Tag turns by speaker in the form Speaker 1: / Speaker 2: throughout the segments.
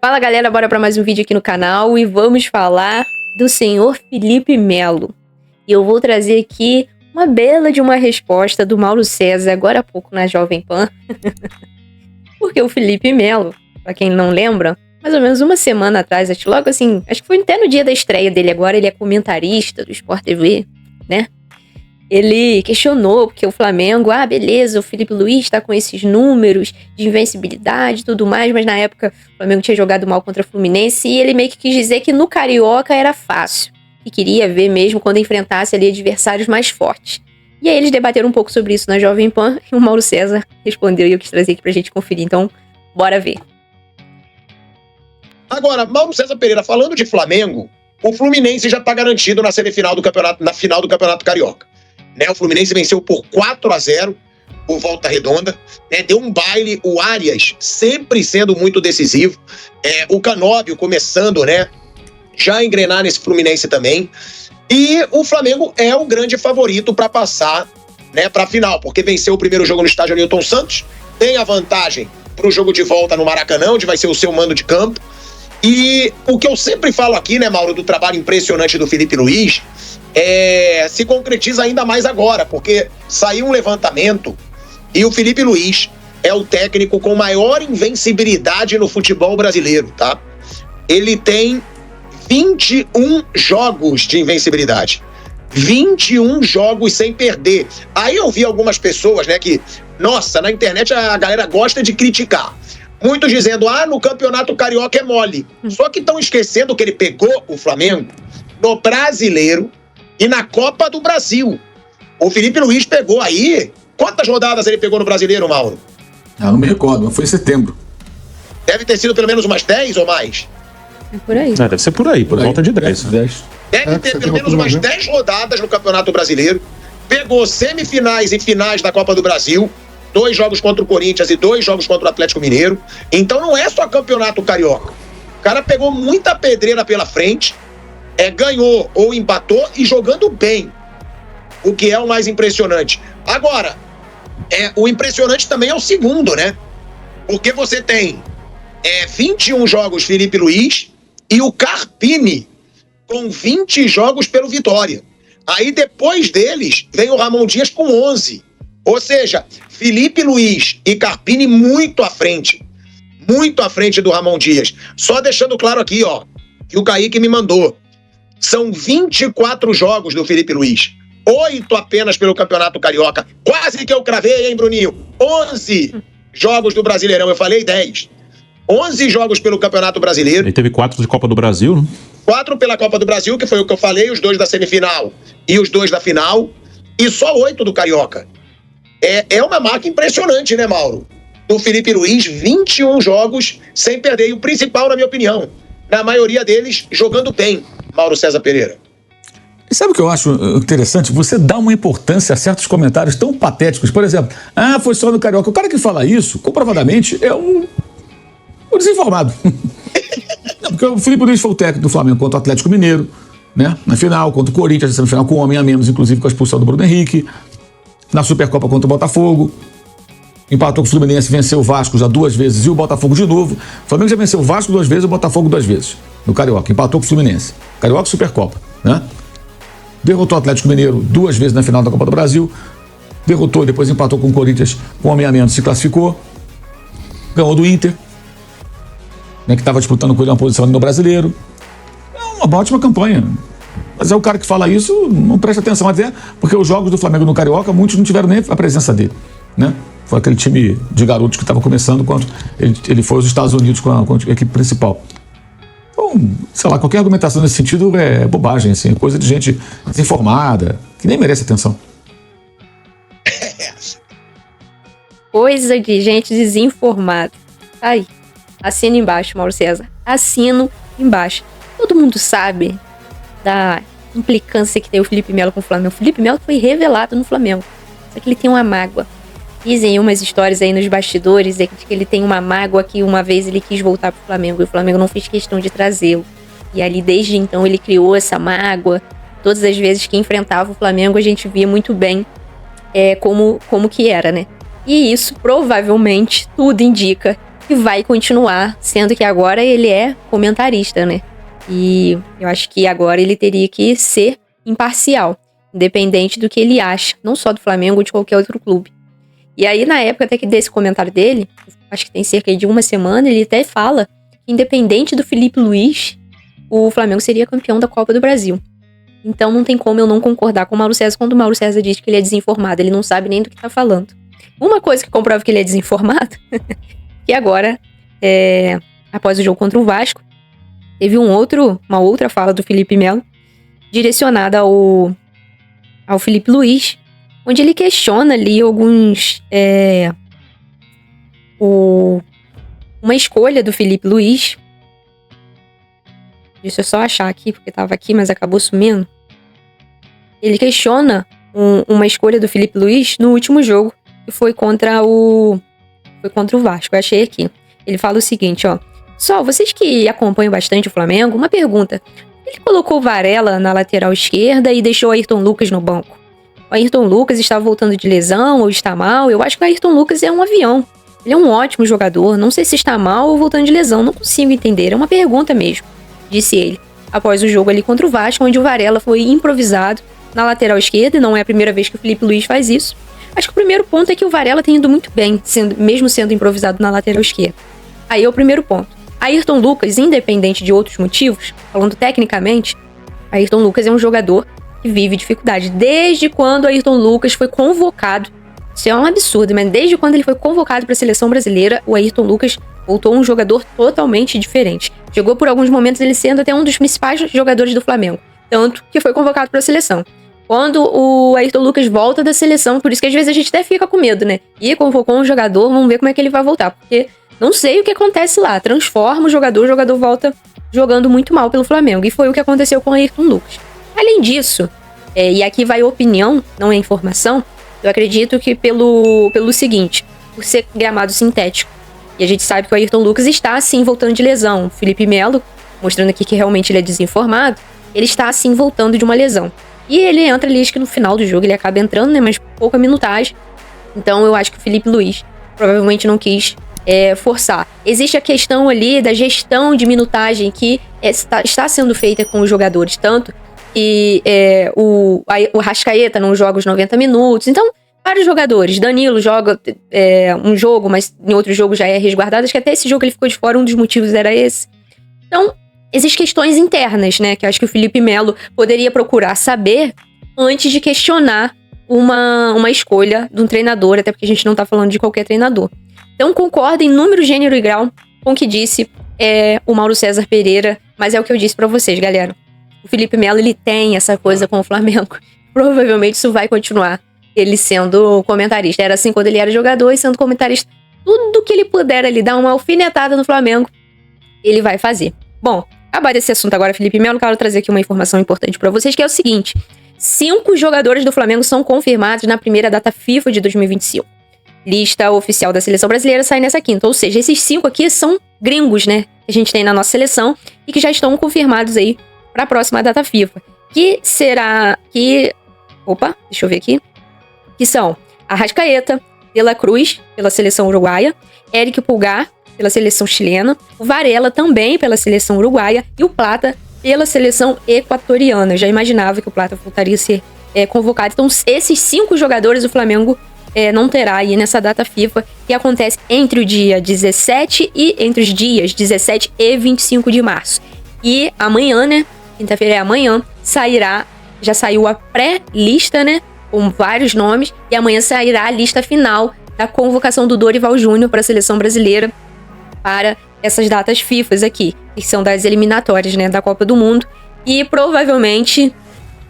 Speaker 1: Fala galera, bora para mais um vídeo aqui no canal e vamos falar do senhor Felipe Melo. E eu vou trazer aqui uma bela de uma resposta do Mauro César, agora há pouco na Jovem Pan. Porque o Felipe Melo, para quem não lembra, mais ou menos uma semana atrás, acho que foi até no dia da estreia dele agora, ele é comentarista do Sport TV, né? Ele questionou porque o Flamengo, beleza, o Felipe Luiz tá com esses números de invencibilidade e tudo mais, mas na época o Flamengo tinha jogado mal contra o Fluminense e ele meio que quis dizer que no Carioca era fácil e queria ver mesmo quando enfrentasse ali adversários mais fortes. E aí eles debateram um pouco sobre isso na Jovem Pan e o Mauro César respondeu e eu quis trazer aqui pra gente conferir, então bora ver.
Speaker 2: Agora, Mauro César Pereira, falando de Flamengo, o Fluminense já tá garantido na semifinal do campeonato, na final do Campeonato Carioca. O Fluminense venceu por 4-0 o Volta Redonda, deu um baile, o Arias sempre sendo muito decisivo, o Canóbio começando, já a engrenar nesse Fluminense também, e o Flamengo é o grande favorito para passar, para a final, porque venceu o primeiro jogo no estádio Newton Santos, tem a vantagem para o jogo de volta no Maracanã, onde vai ser o seu mando de campo, e o que eu sempre falo aqui, Mauro, do trabalho impressionante do Felipe Luiz, se concretiza ainda mais agora, porque saiu um levantamento e o Felipe Luiz é o técnico com maior invencibilidade no futebol brasileiro, tá? Ele tem 21 jogos de invencibilidade. 21 jogos sem perder. Aí eu vi algumas pessoas, que, nossa, na internet a galera gosta de criticar. Muitos dizendo, no Campeonato Carioca é mole. Só que estão esquecendo que ele pegou o Flamengo no Brasileiro e na Copa do Brasil. O Felipe Luiz pegou aí... Quantas rodadas ele pegou no Brasileiro, Mauro?
Speaker 3: Não me recordo, mas foi em setembro.
Speaker 2: Deve ter sido pelo menos umas 10 ou mais.
Speaker 1: É por aí.
Speaker 4: Deve ser por aí, por volta de 10.
Speaker 2: Deve ter pelo menos umas 10 rodadas no Campeonato Brasileiro. Pegou semifinais e finais da Copa do Brasil. 2 jogos contra o Corinthians e 2 jogos contra o Atlético Mineiro. Então não é só Campeonato Carioca. O cara pegou muita pedreira pela frente. Ganhou ou empatou e jogando bem, o que é o mais impressionante. Agora, o impressionante também é o segundo, porque você tem 21 jogos Felipe Luiz e o Carpini com 20 jogos pelo Vitória. Aí depois deles vem o Ramon Dias com 11. Ou seja, Felipe Luiz e Carpini muito à frente do Ramon Dias. Só deixando claro aqui, que o Kaique me mandou. São 24 jogos do Felipe Luiz. 8 apenas pelo Campeonato Carioca. Quase que eu cravei, hein, Bruninho? 11 jogos do Brasileirão. Eu falei 10. 11 jogos pelo Campeonato Brasileiro.
Speaker 4: Ele teve 4 de Copa do Brasil, né?
Speaker 2: 4 pela Copa do Brasil, que foi o que eu falei, os 2 da semifinal e os 2 da final. E só 8 do Carioca. É uma marca impressionante, Mauro? Do Felipe Luiz, 21 jogos sem perder. E o principal, na minha opinião, na maioria deles, jogando bem, Mauro César Pereira.
Speaker 3: E sabe o que eu acho interessante? Você dá uma importância a certos comentários tão patéticos. Por exemplo, foi só no Carioca. O cara que fala isso, comprovadamente, é um desinformado. Porque o Felipe Luiz foi o técnico do Flamengo contra o Atlético Mineiro, na final, contra o Corinthians, na semifinal, com um homem a menos, inclusive com a expulsão do Bruno Henrique. Na Supercopa contra o Botafogo. Empatou com o Fluminense, venceu o Vasco já 2 vezes e o Botafogo de novo. O Flamengo já venceu o Vasco 2 vezes e o Botafogo 2 vezes. No Carioca, empatou com o Fluminense. Carioca e Supercopa, Derrotou o Atlético Mineiro 2 vezes na final da Copa do Brasil. Derrotou e depois empatou com o Corinthians com homem a menos, se classificou. Ganhou do Inter, que estava disputando com ele uma posição ali no Brasileiro. É uma ótima campanha. Mas o cara que fala isso não presta atenção até, porque os jogos do Flamengo no Carioca, muitos não tiveram nem a presença dele, Foi aquele time de garotos que estava começando quando ele foi aos Estados Unidos com a equipe principal. Então, sei lá, qualquer argumentação nesse sentido é bobagem, assim, coisa de gente desinformada, que nem merece atenção.
Speaker 1: Coisa de gente desinformada. Aí, assino embaixo, Mauro César. Assino embaixo. Todo mundo sabe da implicância que tem o Felipe Melo com o Flamengo. O Felipe Melo foi revelado no Flamengo. Só que ele tem uma mágoa. Dizem umas histórias aí nos bastidores de que ele tem uma mágoa que uma vez ele quis voltar pro Flamengo e o Flamengo não fez questão de trazê-lo. E ali desde então ele criou essa mágoa. Todas as vezes que enfrentava o Flamengo a gente via muito bem como que era, E isso provavelmente tudo indica e vai continuar, sendo que agora ele é comentarista, né? E eu acho que agora ele teria que ser imparcial, independente do que ele acha, não só do Flamengo ou de qualquer outro clube. E aí, na época até que desse comentário dele, acho que tem cerca de uma semana, ele até fala que, independente do Felipe Luiz, o Flamengo seria campeão da Copa do Brasil. Então não tem como eu não concordar com o Mauro César quando o Mauro César diz que ele é desinformado, ele não sabe nem do que tá falando. Uma coisa que comprova que ele é desinformado, que agora, após o jogo contra o Vasco, teve uma outra fala do Felipe Melo, direcionada ao Felipe Luiz, onde ele questiona ali uma escolha do Felipe Luiz. Deixa eu só achar aqui, porque tava aqui, mas acabou sumindo. Ele questiona uma escolha do Felipe Luiz no último jogo, que foi contra o Vasco. Eu achei aqui. Ele fala o seguinte, ó. Pessoal, vocês que acompanham bastante o Flamengo, uma pergunta. Ele colocou o Varela na lateral esquerda e deixou o Ayrton Lucas no banco. O Ayrton Lucas estava voltando de lesão ou está mal? Eu acho que o Ayrton Lucas é um avião. Ele é um ótimo jogador. Não sei se está mal ou voltando de lesão. Não consigo entender. É uma pergunta mesmo, disse ele. Após o jogo ali contra o Vasco, onde o Varela foi improvisado na lateral esquerda. E não é a primeira vez que o Felipe Luiz faz isso. Acho que o primeiro ponto é que o Varela tem ido muito bem, mesmo sendo improvisado na lateral esquerda. Aí é o primeiro ponto. Ayrton Lucas, independente de outros motivos, falando tecnicamente, Ayrton Lucas é um jogador que vive dificuldade. Desde quando Ayrton Lucas foi convocado, isso é um absurdo, mas desde quando ele foi convocado para a seleção brasileira, o Ayrton Lucas voltou um jogador totalmente diferente. Chegou por alguns momentos ele sendo até um dos principais jogadores do Flamengo, tanto que foi convocado para a seleção. Quando o Ayrton Lucas volta da seleção, por isso que às vezes a gente até fica com medo, né? E convocou um jogador, vamos ver como é que ele vai voltar, porque não sei o que acontece lá. Transforma o jogador volta jogando muito mal pelo Flamengo. E foi o que aconteceu com o Ayrton Lucas. Além disso, e aqui vai opinião, não é informação, eu acredito que pelo seguinte, por ser gramado sintético. E a gente sabe que o Ayrton Lucas está, assim, voltando de lesão. O Felipe Melo, mostrando aqui que realmente ele é desinformado, ele está, assim, voltando de uma lesão. E ele entra ali, acho que no final do jogo ele acaba entrando, né, mas pouca minutagem. Então eu acho que o Felipe Luiz provavelmente não quis forçar. Existe a questão ali da gestão de minutagem que está sendo feita com os jogadores, tanto que o Arrascaeta não joga os 90 minutos, então vários jogadores, Danilo joga um jogo, mas em outro jogo já é resguardado, acho que até esse jogo ele ficou de fora, um dos motivos era esse. Então, existem questões internas, né, que eu acho que o Felipe Melo poderia procurar saber antes de questionar uma escolha de um treinador, até porque a gente não tá falando de qualquer treinador. Então concordo em número, gênero e grau com o que disse o Mauro César Pereira, mas é o que eu disse pra vocês, galera. O Felipe Melo, ele tem essa coisa com o Flamengo. Provavelmente isso vai continuar, ele sendo comentarista. Era assim quando ele era jogador e sendo comentarista. Tudo que ele puder ali dar uma alfinetada no Flamengo, ele vai fazer. Bom, acabado esse assunto agora, Felipe Melo, quero trazer aqui uma informação importante pra vocês, que é o seguinte. 5 jogadores do Flamengo são confirmados na primeira data FIFA de 2025. Lista oficial da seleção brasileira sai nessa quinta. Ou seja, esses 5 aqui são gringos, né? Que a gente tem na nossa seleção e que já estão confirmados aí para a próxima data FIFA. Que será que... Opa, deixa eu ver aqui. Que são Arrascaeta, De La Cruz, pela seleção uruguaia, Éric Pulgar, pela seleção chilena, o Varela também pela seleção uruguaia e o Plata pela seleção equatoriana. Eu já imaginava que o Plata voltaria a ser convocado. Então, esses 5 jogadores o Flamengo não terá aí nessa data FIFA, que acontece entre o dia 17 e entre os dias 17 e 25 de março. E amanhã, né? Quinta-feira é amanhã, já saiu a pré-lista, né? Com vários nomes, e amanhã sairá a lista final da convocação do Dorival Júnior para a seleção brasileira para essas datas FIFAs aqui, que são das eliminatórias, né? Da Copa do Mundo. E provavelmente,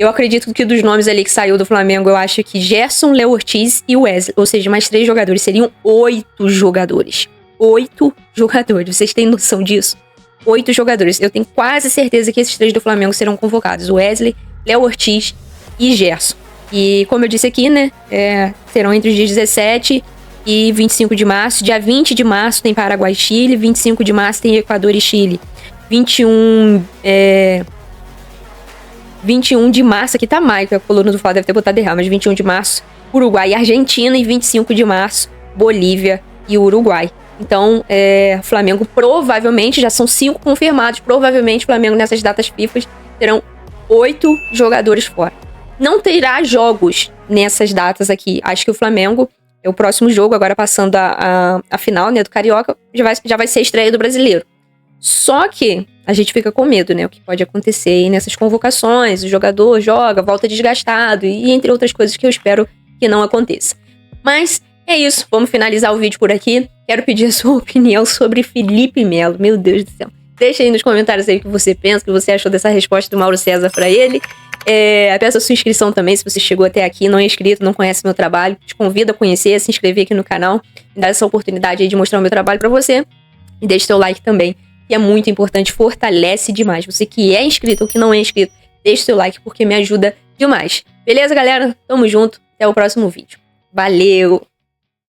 Speaker 1: eu acredito que dos nomes ali que saiu do Flamengo, eu acho que Gerson, Léo Ortiz e Wesley, ou seja, mais 3 jogadores, seriam 8 jogadores. 8 jogadores, vocês têm noção disso? 8 jogadores. Eu tenho quase certeza que esses 3 do Flamengo serão convocados. Wesley, Léo Ortiz e Gerson. E como eu disse aqui, né, serão entre os dias 17 e 25 de março. Dia 20 de março tem Paraguai e Chile, 25 de março tem Equador e Chile. 21 de março, aqui tá maio, que a coluna do Fla deve ter botado errado, mas 21 de março, Uruguai e Argentina, e 25 de março, Bolívia e Uruguai. Então, o Flamengo provavelmente, já são 5 confirmados, provavelmente o Flamengo nessas datas FIFA terão 8 jogadores fora. Não terá jogos nessas datas aqui. Acho que o Flamengo, o próximo jogo, agora passando a final, né, do Carioca, já vai ser a estreia do Brasileiro. Só que a gente fica com medo, né, o que pode acontecer aí nessas convocações, o jogador joga, volta desgastado e entre outras coisas que eu espero que não aconteça. Mas é isso, vamos finalizar o vídeo por aqui. Quero pedir a sua opinião sobre Felipe Melo. Meu Deus do céu. Deixa aí nos comentários aí o que você pensa, o que você achou dessa resposta do Mauro César pra ele. Peço a sua inscrição também, se você chegou até aqui, não é inscrito, não conhece meu trabalho. Te convido a conhecer, a se inscrever aqui no canal. Me dá essa oportunidade aí de mostrar o meu trabalho pra você. E deixe seu like também, que é muito importante, fortalece demais. Você que é inscrito ou que não é inscrito, deixe seu like porque me ajuda demais. Beleza, galera? Tamo junto, até o próximo vídeo. Valeu!